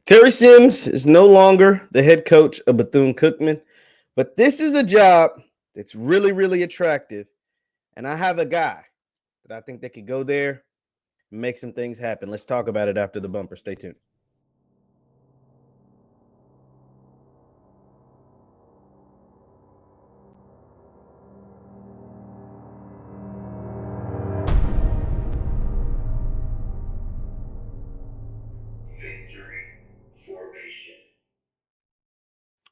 Terry Sims is no longer the head coach of Bethune-Cookman, but this is a job that's really, really attractive. And I have a guy that I think that could go there and make some things happen. Let's talk about it after the bumper. Stay tuned.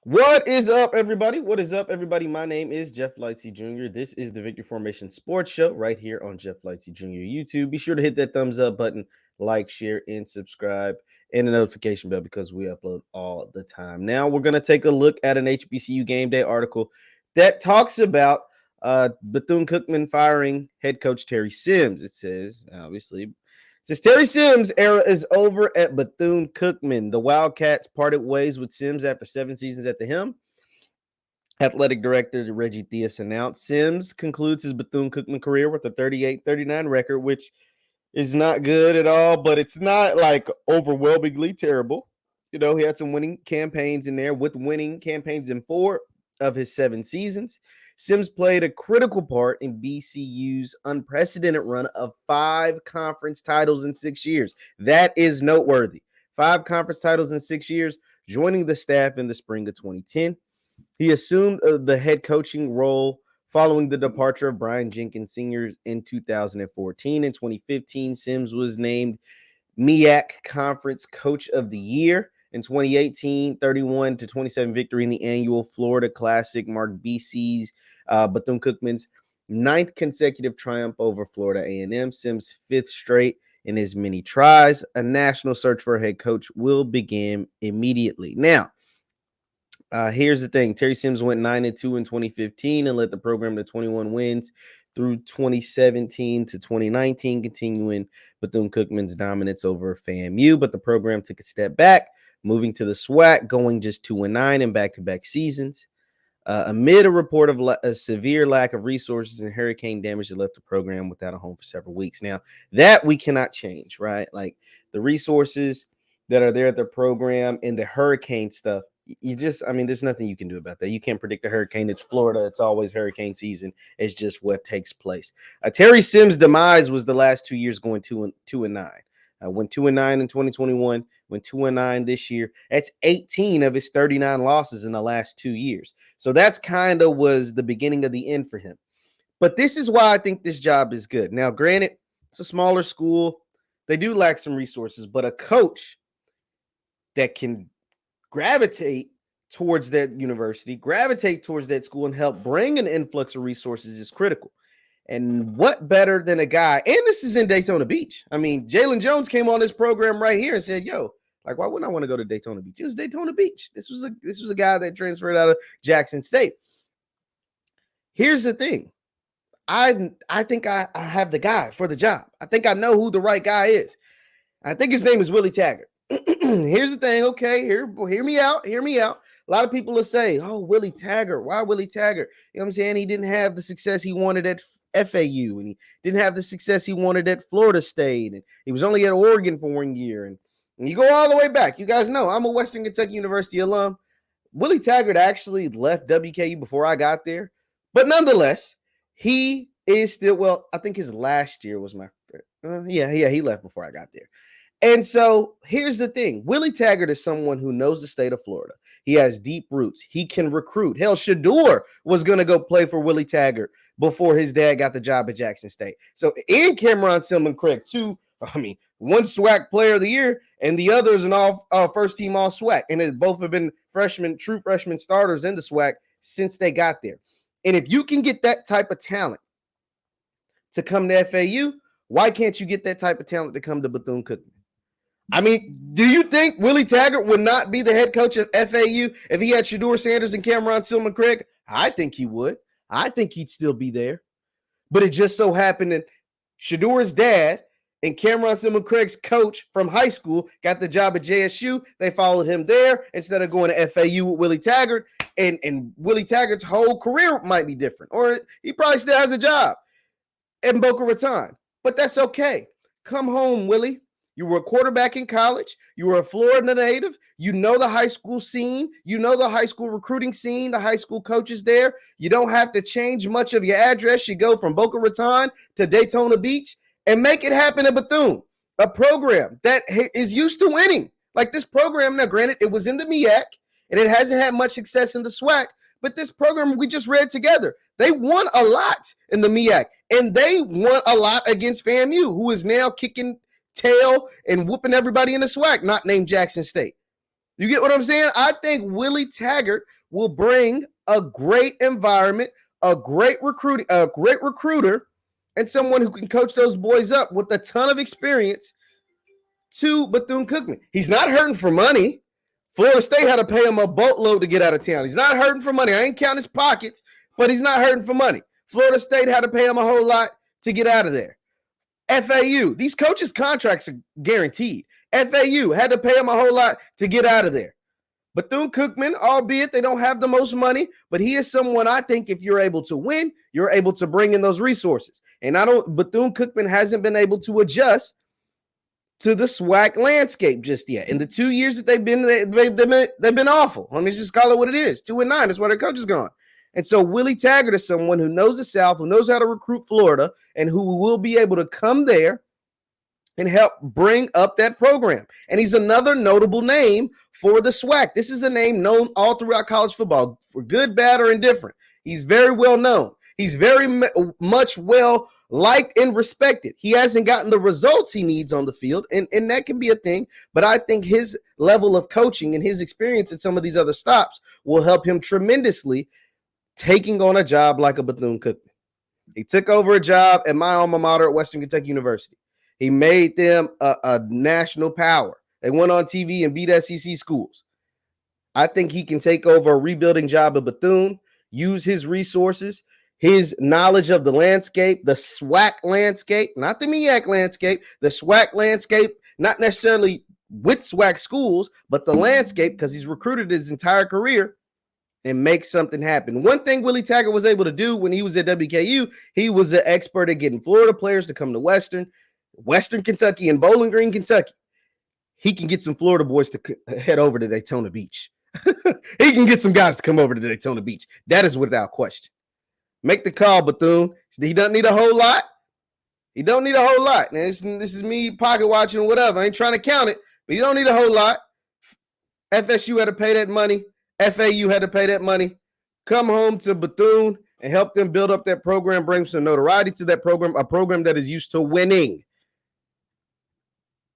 What is up, everybody? What is up, everybody? My name is JeffLightsyJr. This is the Victory Formation Sports Show right here on JeffLightsYjr. YouTube. Be sure to hit that thumbs up button, like, share, and subscribe, and the notification bell because we upload all the time. Now, we're going to take a look at an HBCU Game Day article that talks about Bethune-Cookman firing head coach Terry Sims. It says, obviously, since Terry Sims' era is over at Bethune-Cookman, the Wildcats parted ways with Sims after 7 seasons at the helm. Athletic director Reggie Theus announced Sims concludes his Bethune-Cookman career with a 38-39 record, which is not good at all, but it's not like overwhelmingly terrible. You know, he had some winning campaigns in there with winning campaigns in 4 of his 7 seasons. Sims played a critical part in BCU's unprecedented run of 5 conference titles in 6 years. That is noteworthy. 5 conference titles in 6 years, joining the staff in the spring of 2010. He assumed the head coaching role following the departure of Brian Jenkins Sr. in 2014. In 2015, Sims was named MEAC Conference Coach of the Year. In 2018, 31-27 victory in the annual Florida Classic marked BC's Bethune-Cookman's 9th consecutive triumph over Florida A&M. Sims' 5th straight in his many tries. A national search for a head coach will begin immediately. Now, here's the thing. Terry Sims went 9-2 in 2015 and led the program to 21 wins through 2017 to 2019, continuing Bethune-Cookman's dominance over FAMU. But the program took a step back, moving to the SWAC, going just 2-9 in back-to-back seasons. Amid a report of a severe lack of resources and hurricane damage that left the program without a home for several weeks. Now, that we cannot change, right? Like the resources that are there at the program and the hurricane stuff, there's nothing you can do about that. You can't predict a hurricane. It's Florida. It's always hurricane season. It's just what takes place. Terry Sims' demise was the last 2 years going 2-9. Went 2-9 in 2021, went 2-9 this year. That's 18 of his 39 losses in the last 2 years. So that's kind of was the beginning of the end for him. But this is why I think this job is good. Now, granted, it's a smaller school. They do lack some resources, but a coach that can gravitate towards that university, gravitate towards that school, and help bring an influx of resources is critical. And what better than a guy? And this is in Daytona Beach. I mean, Jalen Jones came on this program right here and said, "Yo, like, why wouldn't I want to go to Daytona Beach?" It was Daytona Beach. This was a guy that transferred out of Jackson State. Here's the thing. I think I have the guy for the job. I think I know who the right guy is. I think his name is Willie Taggart. Here's the thing. Okay, hear me out. Hear me out. A lot of people will say, "Oh, Willie Taggart. Why Willie Taggart?" You know what I'm saying? He didn't have the success he wanted at FAU, and he didn't have the success he wanted at Florida State, and he was only at Oregon for 1 year. And you go all the way back. You guys know I'm a Western Kentucky University alum. Willie Taggart actually left WKU before I got there, but nonetheless, he is still, well, I think his last year was my he left before I got there. And so here's the thing. Willie Taggart is someone who knows the state of Florida. He has deep roots. He can recruit. Hell, Shador was going to go play for Willie Taggart before his dad got the job at Jackson State. So, and Cameron Silman Craig, one SWAC player of the year, and the other is an all first team all SWAC. And they both have been true freshman starters in the SWAC since they got there. And if you can get that type of talent to come to FAU, why can't you get that type of talent to come to Bethune-Cookman? I mean, do you think Willie Taggart would not be the head coach of FAU if he had Shador Sanders and Cameron Silman Craig? I think he would. I think he'd still be there. But it just so happened that Shador's dad and Cameron Silman Craig's coach from high school got the job at JSU. They followed him there instead of going to FAU with Willie Taggart. And Willie Taggart's whole career might be different. Or he probably still has a job in Boca Raton. But that's okay. Come home, Willie. You were a quarterback in college. You were a Florida native. You know the high school scene. You know the high school recruiting scene, the high school coaches there. You don't have to change much of your address. You go from Boca Raton to Daytona Beach and make it happen at Bethune, a program that is used to winning. Like this program, now granted, it was in the MEAC and it hasn't had much success in the SWAC, but this program we just read together, they won a lot in the MEAC and they won a lot against FAMU, who is now kicking tail and whooping everybody in the SWAC, not named Jackson State. You get what I'm saying? I think Willie Taggart will bring a great environment, a great recruiter, and someone who can coach those boys up with a ton of experience to Bethune-Cookman. He's not hurting for money. Florida State had to pay him a boatload to get out of town. He's not hurting for money. I ain't counting his pockets, but he's not hurting for money. Florida State had to pay him a whole lot to get out of there. FAU, these coaches' contracts are guaranteed. FAU had to pay him a whole lot to get out of there. Bethune-Cookman, albeit they don't have the most money, but he is someone I think if you're able to win, you're able to bring in those resources. And Bethune-Cookman hasn't been able to adjust to the SWAC landscape just yet. In the 2 years that they've been awful. Let me just call it what it is. 2-9. That's why their coach is gone. And so Willie Taggart is someone who knows the South, who knows how to recruit Florida, and who will be able to come there and help bring up that program. And he's another notable name for the SWAC. This is a name known all throughout college football, for good, bad, or indifferent. He's very well known. He's very much well liked and respected. He hasn't gotten the results he needs on the field, and that can be a thing, but I think his level of coaching and his experience at some of these other stops will help him tremendously taking on a job like a Bethune-Cookman. He took over a job at my alma mater at Western Kentucky University. He made them a national power. They went on TV and beat SEC schools. I think he can take over a rebuilding job at Bethune, use his resources, his knowledge of the landscape, the SWAC landscape, not the MEAC landscape, the SWAC landscape, not necessarily with SWAC schools, but the landscape, because he's recruited his entire career, and make something happen. One thing Willie Taggart was able to do when he was at WKU, he was an expert at getting Florida players to come to Western Kentucky, and Bowling Green, Kentucky. He can get some Florida boys to head over to Daytona Beach. He can get some guys to come over to Daytona Beach. That is without question. Make the call, Bethune. He doesn't need a whole lot. He don't need a whole lot. Now, this is me pocket watching or whatever. I ain't trying to count it, but you don't need a whole lot. FSU had to pay that money. FAU had to pay that money. Come home to Bethune and help them build up that program, bring some notoriety to that program, a program that is used to winning,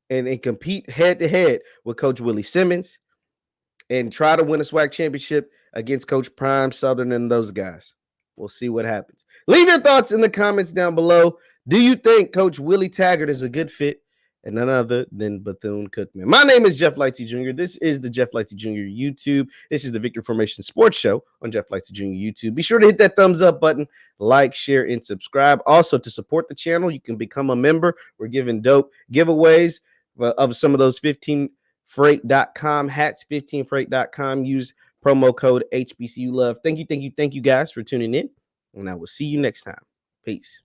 and compete head-to-head with Coach Willie Simmons and try to win a SWAC championship against Coach Prime, Southern, and those guys. We'll see what happens. Leave your thoughts in the comments down below. Do you think Coach Willie Taggart is a good fit? And none other than Bethune-Cookman. My name is JeffLightsyJr. This is the JeffLightsyJr. YouTube. This is the Victory Formation Sports Show on JeffLightsyJr. YouTube. Be sure to hit that thumbs up button, like, share, and subscribe. Also, to support the channel, you can become a member. We're giving dope giveaways of some of those 15freight.com hats, 15freight.com. Use promo code HBCU Love. Thank you guys for tuning in, and I will see you next time. Peace.